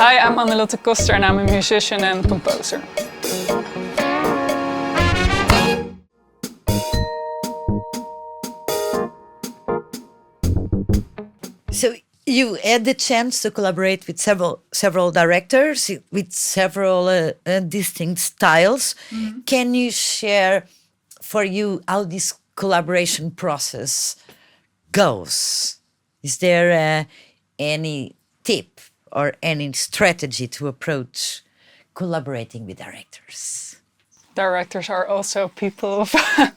Hi, I'm Annelotte Coster and I'm a musician and composer. So you had the chance to collaborate with several directors with several distinct styles. Mm-hmm. Can you share for you how this collaboration process goes? Is there any tip or any strategy to approach collaborating with directors? Directors are also people,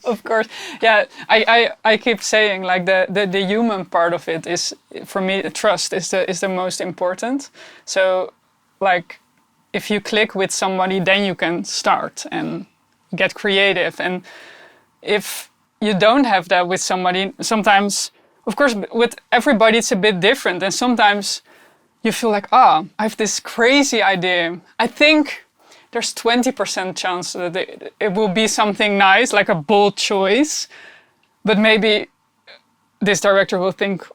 of course. Yeah, I keep saying like the human part of it is, for me, trust is the most important. So like if you click with somebody, then you can start and get creative. And if you don't have that with somebody, sometimes, of course, with everybody it's a bit different. And sometimes you feel like, I have this crazy idea. I think there's 20% chance that it will be something nice, like a bold choice. But maybe this director will think,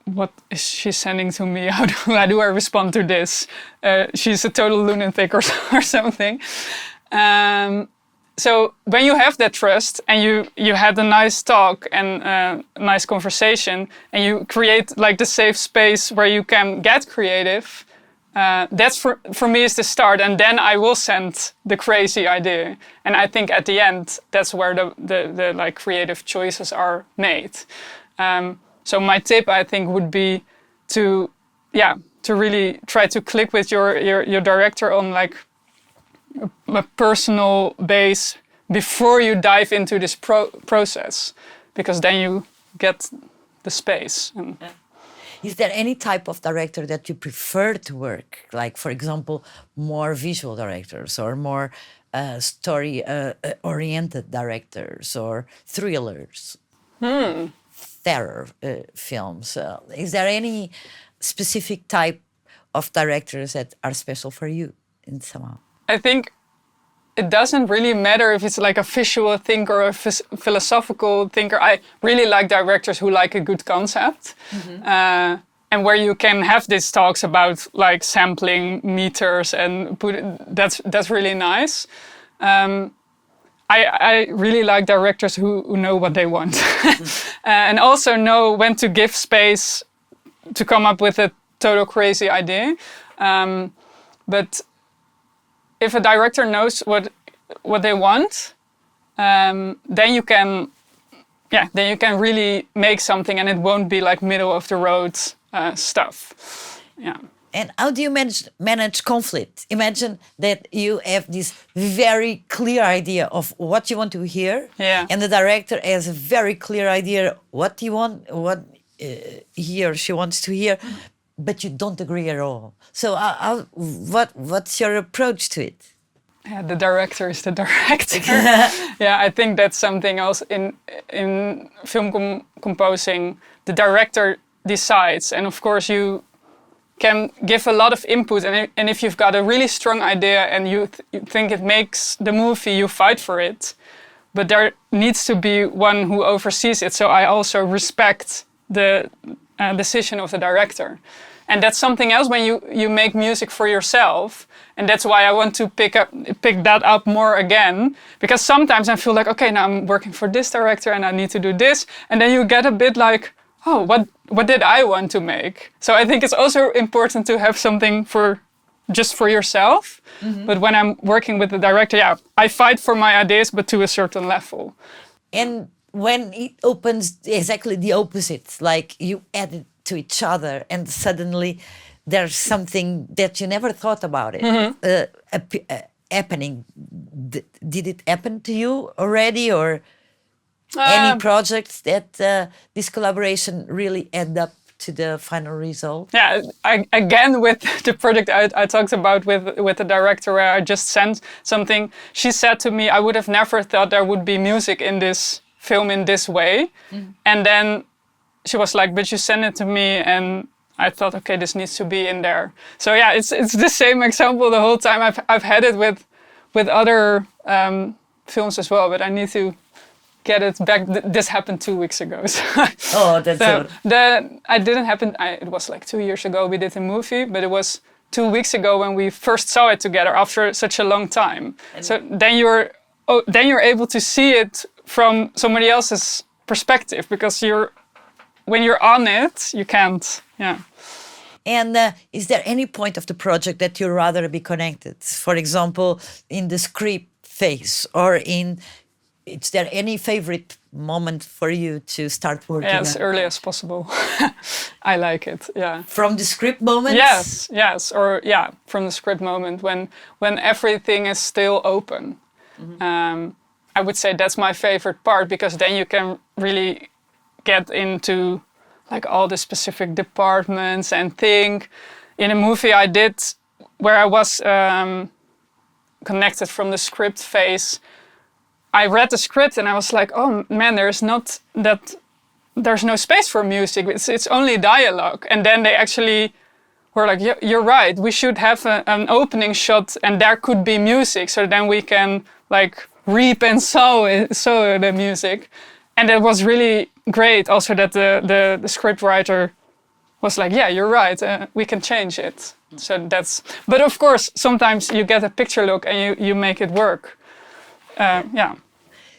what is she sending to me? How do I respond to this? She's a total lunatic or something. So when you have that trust and you had a nice talk and a nice conversation and you create like the safe space where you can get creative, that's for me is the start, and then I will send the crazy idea. And I think at the end, that's where the like creative choices are made. So my tip, I think, would be to really try to click with your director on like a personal base before you dive into this process, because then you get the space. Is there any type of director that you prefer to work? Like, for example, more visual directors or more story-oriented directors or thrillers, terror films. Is there any specific type of directors that are special for you in somehow? I think it doesn't really matter if it's like a visual thinker or a philosophical thinker. I really like directors who like a good concept. Mm-hmm. And where you can have these talks about like sampling meters and that's really nice. I really like directors who know what they want. And also know when to give space to come up with a total crazy idea. But if a director knows what they want, then you can really make something, and it won't be like middle of the road stuff. Yeah. And how do you manage conflict? Imagine that you have this very clear idea of what you want to hear, and the director has a very clear idea what you want, what he or she wants to hear, but you don't agree at all. So what's your approach to it? Yeah, the director is the director. Yeah, I think that's something else in film composing. The director decides, and of course you can give a lot of input. And if you've got a really strong idea and you think it makes the movie, you fight for it. But there needs to be one who oversees it. So I also respect the decision of the director. And that's something else when you make music for yourself. And that's why I want to pick that up more again. Because sometimes I feel like, okay, now I'm working for this director and I need to do this. And then you get a bit like, oh, what did I want to make? So I think it's also important to have something just for yourself. Mm-hmm. But when I'm working with the director, I fight for my ideas, but to a certain level. And when it opens exactly the opposite, like you add it to each other and suddenly there's something that you never thought about it happening. Did it happen to you already, or any projects that this collaboration really end up to the final result? Yeah, again with the project I talked about with the director where I just sent something, she said to me, I would have never thought there would be music in this film in this way. Mm. And then she was like, but you sent it to me and I thought, okay, this needs to be in there. So yeah, it's the same example the whole time. I've had it with other films as well, but I need to get it back. This happened 2 weeks ago. So oh, that's so it didn't happen. It was like 2 years ago we did a movie, but it was 2 weeks ago when we first saw it together after such a long time. So then you're able to see it from somebody else's perspective, because when you're on it, you can't. Yeah. And is there any point of the project that you'd rather be connected? For example, in the script phase, or is there any favorite moment for you to start working? As early as possible. I like it. Yeah. From the script moment? Yes. Or from the script moment when everything is still open. Mm-hmm. I would say that's my favorite part, because then you can really get into like all the specific departments and think. In a movie I did where I was connected from the script phase, I read the script and I was like, oh man, there's no space for music. It's only dialogue. And then they actually were like, yeah, you're right. We should have an opening shot and there could be music. So then we can like reap and sow the music. And it was really great also that the script writer was like, yeah, you're right. We can change it. So but of course, sometimes you get a picture look and you make it work. Yeah.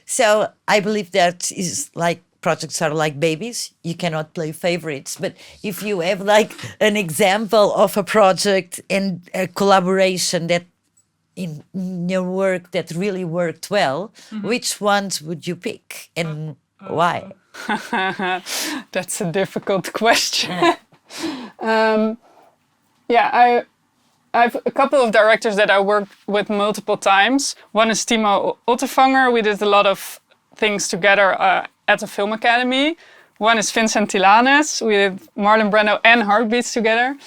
So I believe that is like projects are like babies. You cannot play favorites. But if you have like an example of a project and a collaboration that in your work that really worked well, which ones would you pick and why? That's a difficult question. I have a couple of directors that I worked with multiple times. One is Timo Ottevanger. We did a lot of things together at the Film Academy. One is Vincent Tilanes. We did Marlon Brando and Heartbeats together.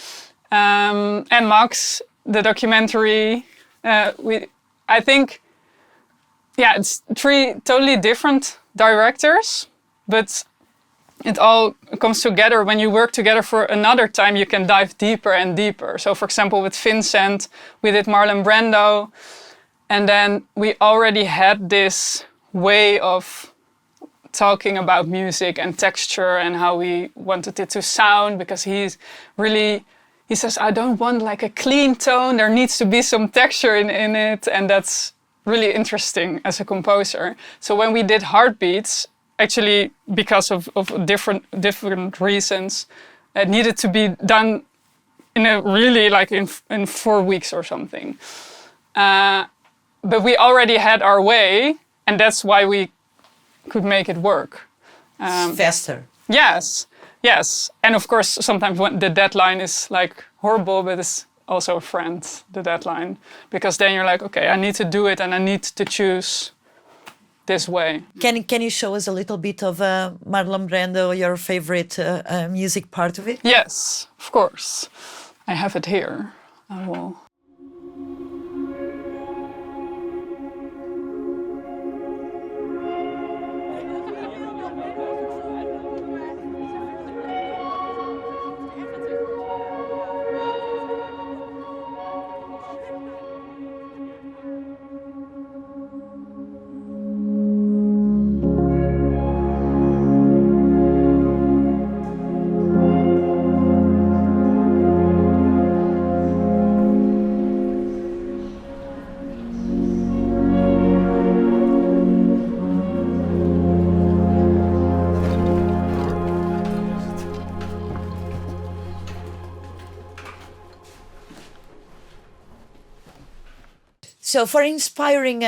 And Max, the documentary. I think, it's 3 totally different directors, but it all comes together. When you work together for another time, you can dive deeper and deeper. So for example, with Vincent, we did Marlon Brando. And then we already had this way of talking about music and texture and how we wanted it to sound, because he says, I don't want like a clean tone. There needs to be some texture in it. And that's really interesting as a composer. So when we did Heartbeats, actually, because of different reasons, it needed to be done in a really in 4 weeks or something. But we already had our way, and that's why we could make it work. Faster. Yes. And of course, sometimes when the deadline is like horrible, but it's also a friend, the deadline. Because then you're like, okay, I need to do it and I need to choose this way. Can you show us a little bit of Marlon Brando, your favorite music part of it? Yes, of course. I have it here. I will. So for inspiring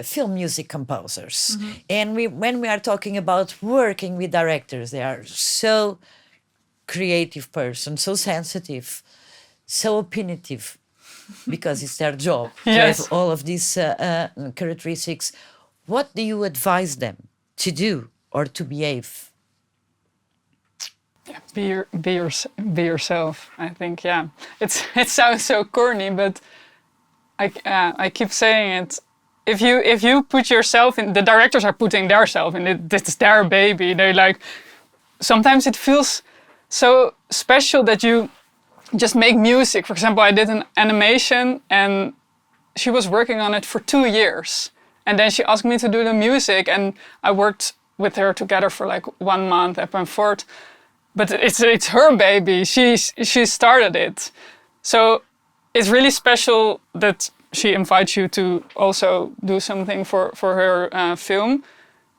film music composers, and when we are talking about working with directors, they are so creative person, so sensitive, so opinionative, because it's their job to have all of these characteristics. What do you advise them to do or to behave? Be yourself. I think. It sounds so corny, but I keep saying it. If you put yourself in, the directors are putting themselves in it. It's their baby. They like. Sometimes it feels so special that you just make music. For example, I did an animation and she was working on it for 2 years, and then she asked me to do the music, and I worked with her together for like 1 month back and forth. but it's her baby. She started it. So it's really special that she invites you to also do something for her film.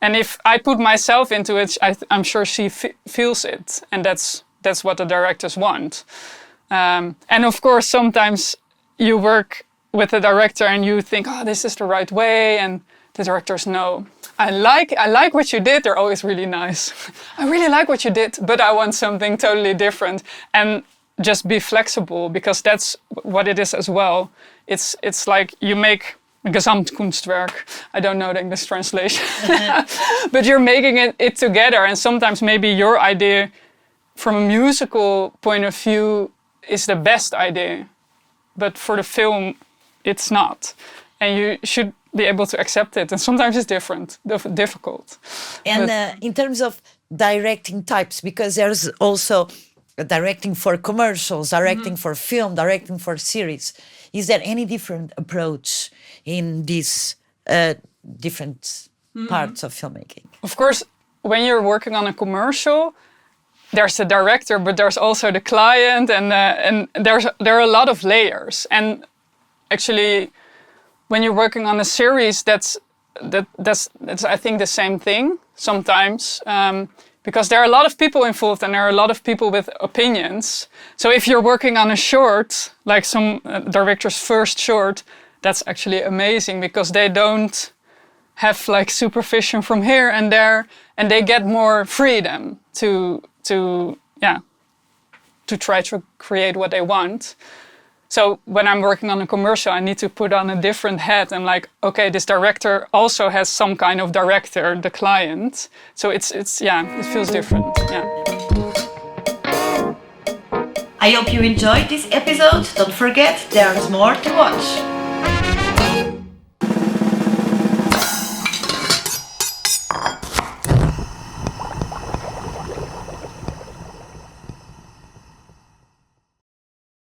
And if I put myself into it, I'm sure she feels it. And that's what the directors want. And of course, sometimes you work with the director and you think, oh, this is the right way. And the directors know, I like what you did. They're always really nice. I really like what you did, but I want something totally different. And just be flexible, because that's what it is as well. It's like you make Gesamtkunstwerk. I don't know the English translation. But you're making it together. And sometimes maybe your idea from a musical point of view is the best idea. But for the film, it's not. And you should be able to accept it. And sometimes it's difficult. And in terms of directing types, because there's also directing for commercials, directing for film, directing for series. Is there any different approach in these different parts of filmmaking? Of course, when you're working on a commercial, there's the director, but there's also the client, and there are a lot of layers. And actually, when you're working on a series, that's I think the same thing sometimes, because there are a lot of people involved and there are a lot of people with opinions. So if you're working on a short, like some director's first short, that's actually amazing, because they don't have like supervision from here and there, and they get more freedom to try to create what they want. So when I'm working on a commercial, I need to put on a different hat and like, okay, this director also has some kind of director, the client. So it feels different. Yeah. I hope you enjoyed this episode. Don't forget, there's more to watch.